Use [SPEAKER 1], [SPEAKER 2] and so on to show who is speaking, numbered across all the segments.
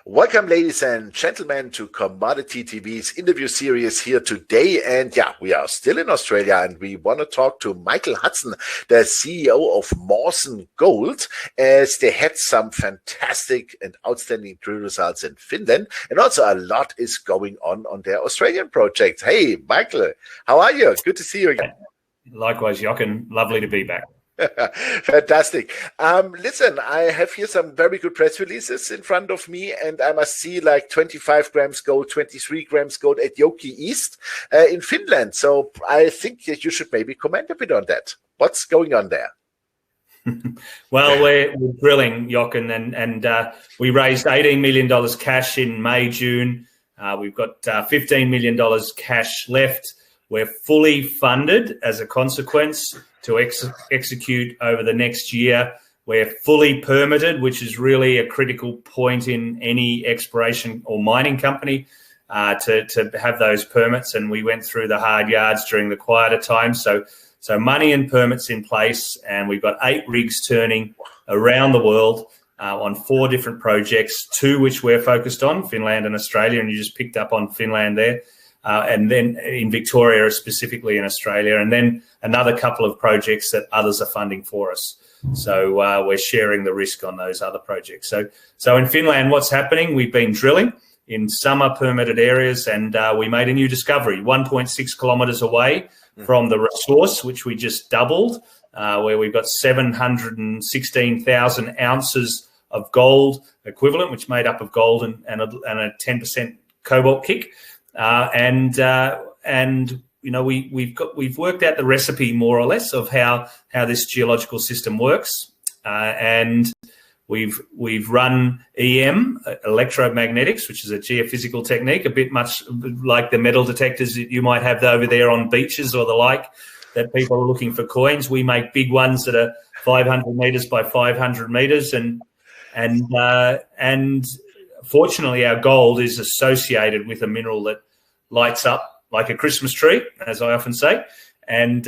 [SPEAKER 1] Welcome, ladies and gentlemen, to Commodity TV's interview series here today. And yeah, we are still in Australia and we want to talk to Michael Hudson, the CEO of Mawson Gold, as they had some fantastic and outstanding drill results in Finland. And also a lot is going on their Australian project. Hey, Michael, how are you? Good to see you again.
[SPEAKER 2] Likewise, Jochen. Lovely to be back.
[SPEAKER 1] Fantastic. Listen, I have here some very good press releases in front of me, and I must see like 25 grams gold, 23 grams gold at Joki East in Finland. So I think you should maybe comment a bit on that. What's going on there?
[SPEAKER 2] Well, we're drilling, Jochen, and we raised $18 million cash in May, June. We've got $15 million cash left. We're fully funded as a consequence to execute over the next year. We're fully permitted, which is really a critical point in any exploration or mining company to have those permits. And we went through the hard yards during the quieter times. So money and permits in place, and we've got 8 rigs turning around the world on 4 different projects, 2 which we're focused on, Finland and Australia, and you just picked up on Finland there. And then in Victoria, specifically in Australia, and then another couple of projects that others are funding for us. So we're sharing the risk on those other projects. So in Finland, what's happening? We've been drilling in summer permitted areas, and we made a new discovery 1.6 kilometres away from the resource, which we just doubled, where we've got 716,000 ounces of gold equivalent, which made up of gold and a 10% cobalt kick. And you know, we've worked out the recipe more or less of how this geological system works, and we've run EM, electromagnetics, which is a geophysical technique, a bit much like the metal detectors that you might have over there on beaches or the like, that people are looking for coins. We make big ones that are 500 meters by 500 meters, and fortunately, our gold is associated with a mineral that lights up like a Christmas tree, as I often say. And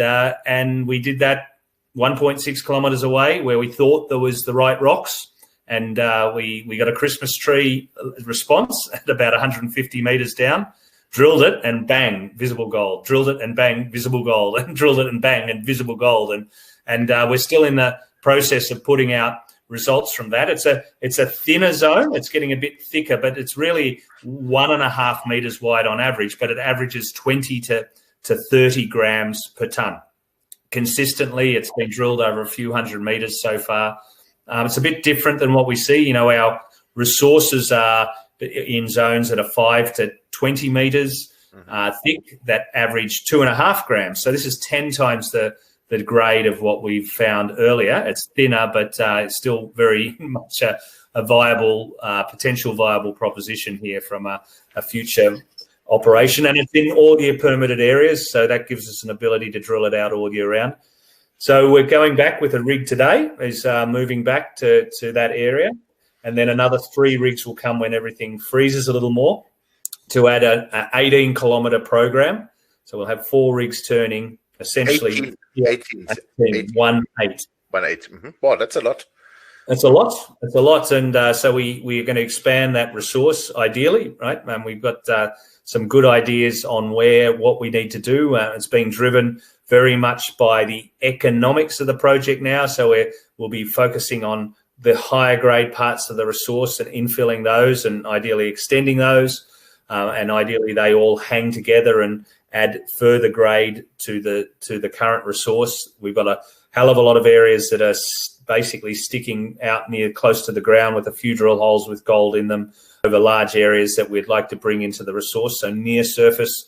[SPEAKER 2] we did that 1.6 kilometres away where we thought there was the right rocks. And we got a Christmas tree response at about 150 metres down, drilled it and bang, visible gold, drilled it and bang, visible gold, and drilled it and bang, and visible gold. And we're still in the process of putting out results from that. It's a thinner zone. It's getting a bit thicker, but it's really 1.5 meters wide on average, but it averages 20 to 30 grams per ton. Consistently, it's been drilled over a few hundred meters so far. It's a bit different than what we see. You know, our resources are in zones that are 5 to 20 meters thick that average 2.5 grams. So this is 10 times the grade of what we've found earlier. It's thinner, but it's still very much a viable, potential viable proposition here from a future operation. And it's in all year permitted areas, so that gives us an ability to drill it out all year round. So we're going back with a rig today, is moving back to that area. And then another 3 rigs will come when everything freezes a little more to add an 18-kilometre program. So we'll have 4 rigs turning, essentially 18. Wow,
[SPEAKER 1] that's a lot.
[SPEAKER 2] It's a lot. And so we are going to expand that resource ideally, right? And we've got some good ideas on what we need to do. It's being driven very much by the economics of the project now. So we'll be focusing on the higher grade parts of the resource and infilling those and ideally extending those. And ideally they all hang together and add further grade to the current resource. We've got a hell of a lot of areas that are basically sticking out near close to the ground with a few drill holes with gold in them over large areas that we'd like to bring into the resource. So near surface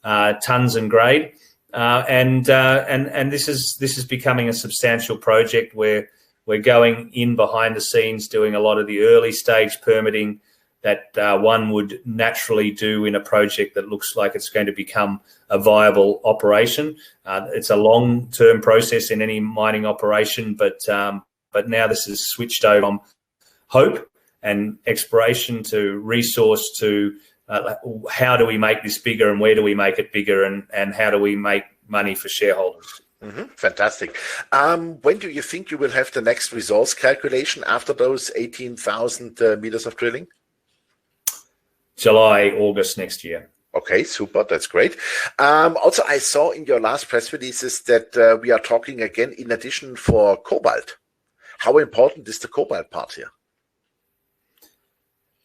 [SPEAKER 2] tons and grade, and this is becoming a substantial project where we're going in behind the scenes, doing a lot of the early stage permitting that one would naturally do in a project that looks like it's going to become a viable operation. It's a long-term process in any mining operation, but now this is switched over from hope and exploration to resource to how do we make this bigger and where do we make it bigger and how do we make money for shareholders.
[SPEAKER 1] Fantastic. When do you think you will have the next resource calculation after those 18,000 meters of drilling?
[SPEAKER 2] July, August next year.
[SPEAKER 1] Okay, super. That's great. Also, I saw in your last press releases that we are talking again, in addition, for cobalt. How important is the cobalt part here?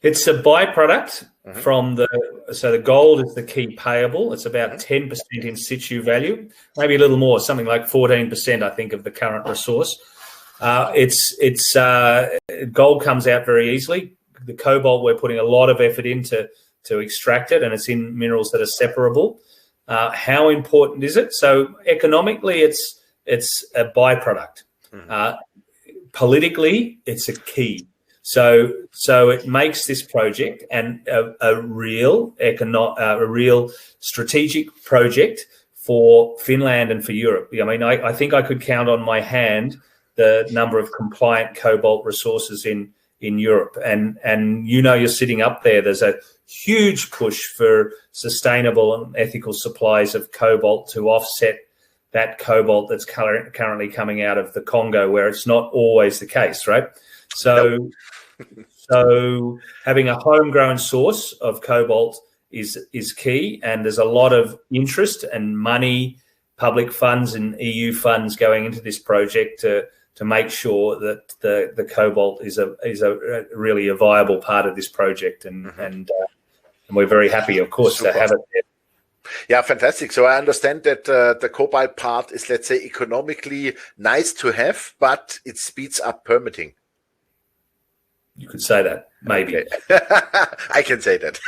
[SPEAKER 2] It's a byproduct from the gold is the key payable. It's about 10% in situ value, maybe a little more, something like 14%, I think, of the current resource. Gold comes out very easily. The cobalt, we're putting a lot of effort into to extract it, and it's in minerals that are separable. How important is it? So economically, it's a byproduct. Politically, it's a key. So it makes this project and a real strategic project for Finland and for Europe. I mean, I think I could count on my hand the number of compliant cobalt resources in Europe, and you're sitting up there. There's a huge push for sustainable and ethical supplies of cobalt to offset that cobalt that's currently coming out of the Congo, where it's not always the case, right? So having a homegrown source of cobalt is key, and there's a lot of interest and money, public funds and EU funds going into this project to make sure that the cobalt is a really a viable part of this project, and we're very happy, of course, to have it there.
[SPEAKER 1] Yeah, fantastic. So I understand that the cobalt part is, let's say, economically nice to have, but it speeds up permitting.
[SPEAKER 2] You could say that, maybe.
[SPEAKER 1] Okay. I can say that.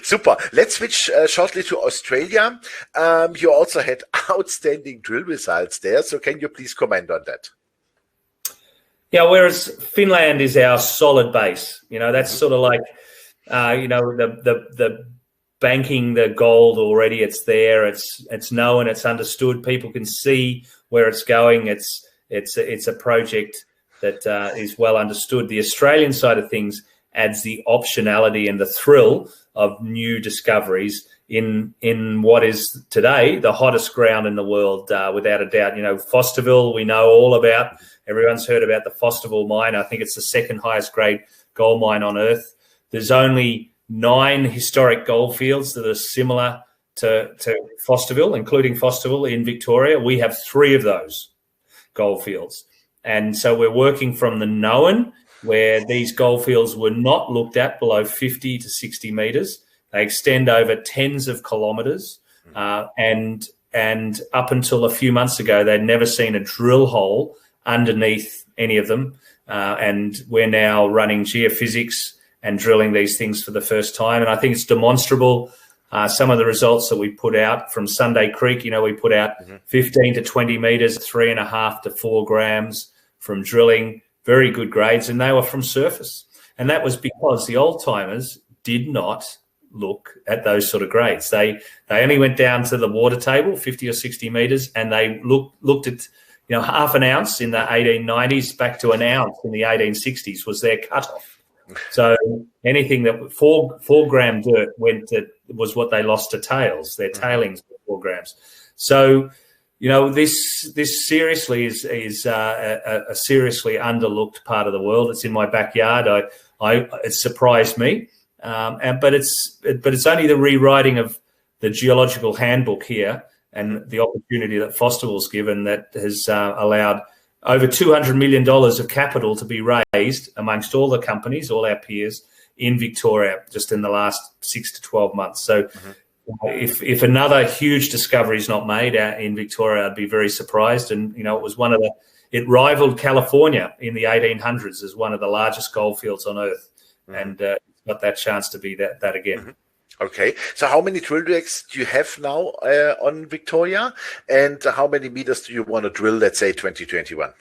[SPEAKER 1] Super. Let's switch shortly to Australia. You also had outstanding drill results there. So can you please comment on that?
[SPEAKER 2] Yeah, whereas Finland is our solid base. That's sort of like, the banking the gold already. It's there. It's known. It's understood. People can see where it's going. It's a project that is well understood. The Australian side of things adds the optionality and the thrill of new discoveries in what is today the hottest ground in the world, without a doubt. Fosterville, we know all about. Everyone's heard about the Fosterville mine. I think it's the second highest grade gold mine on Earth. There's only 9 historic goldfields that are similar to Fosterville, including Fosterville in Victoria. We have 3 of those goldfields. And so we're working from the known, where these goldfields were not looked at below 50 to 60 metres. They extend over tens of kilometres. And up until a few months ago, they'd never seen a drill hole underneath any of them. And we're now running geophysics and drilling these things for the first time. And I think it's demonstrable. Some of the results that we put out from Sunday Creek, we put out 15 to 20 metres, 3.5 to 4 grams from drilling, very good grades, and they were from surface. And that was because the old-timers did not look at those sort of grades. They only went down to the water table, 50 or 60 metres, and they looked at, half an ounce in the 1890s back to an ounce in the 1860s was their cutoff. So anything that 4 gram dirt was what they lost to tails. Their tailings were 4 grams. So, this seriously is a seriously underlooked part of the world. It's in my backyard. It surprised me, but it's only the rewriting of the geological handbook here and the opportunity that Fosterville's given that has allowed over $200 million of capital to be raised amongst all the companies, all our peers in Victoria, just in the last 6 to 12 months. So if another huge discovery is not made in Victoria, I'd be very surprised. And, it rivaled California in the 1800s as one of the largest goldfields on Earth. And it's got that chance to be that again.
[SPEAKER 1] Okay. So how many drill rigs do you have now on Victoria? And how many meters do you want to drill, let's say, 2021?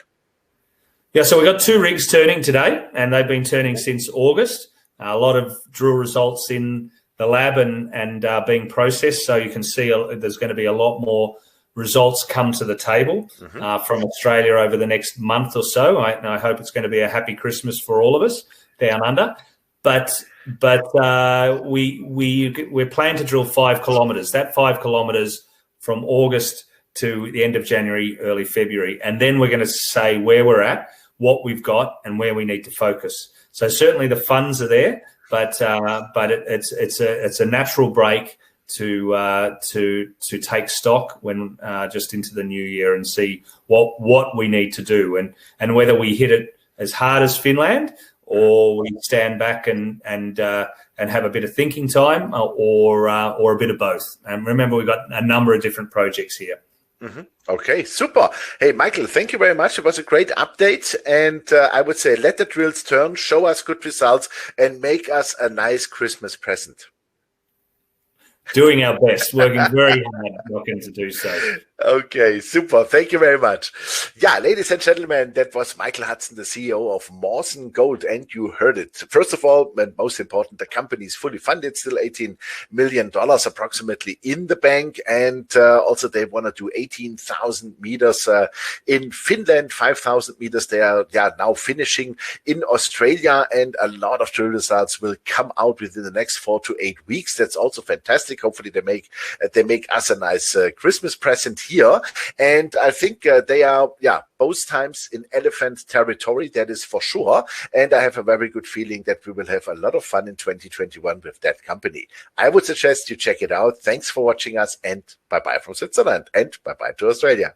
[SPEAKER 2] Yeah, so we've got 2 rigs turning today, and they've been turning since August. A lot of drill results in the lab and being processed. So you can see there's going to be a lot more results come to the table from Australia over the next month or so. I hope it's going to be a happy Christmas for all of us down under. But we're planning to drill 5 kilometres. That 5 kilometres from August to the end of January, early February. And then we're going to say where we're at, what we've got, and where we need to focus. So certainly the funds are there. but it's a natural break to take stock when just into the new year and see what we need to do and whether we hit it as hard as Finland or we stand back and have a bit of thinking time or a bit of both. And remember, we've got a number of different projects here.
[SPEAKER 1] Mm-hmm. Okay, super. Hey, Michael, thank you very much. It was a great update. And I would say let the drills turn, show us good results, and make us a nice Christmas present.
[SPEAKER 2] Doing our best, working very hard, looking to do so.
[SPEAKER 1] Okay, super. Thank you very much. Yeah, ladies and gentlemen, that was Michael Hudson, the CEO of Mawson Gold, and you heard it. First of all, and most important, the company is fully funded, still $18 million approximately in the bank, and also they want to do 18,000 meters in Finland, 5,000 meters they are now finishing in Australia, and a lot of drill results will come out within the next 4 to 8 weeks. That's also fantastic. Hopefully they make us a nice Christmas present here. And I think they are, both times in elephant territory, that is for sure. And I have a very good feeling that we will have a lot of fun in 2021 with that company. I would suggest you check it out. Thanks for watching us, and bye-bye from Switzerland, and bye-bye to Australia.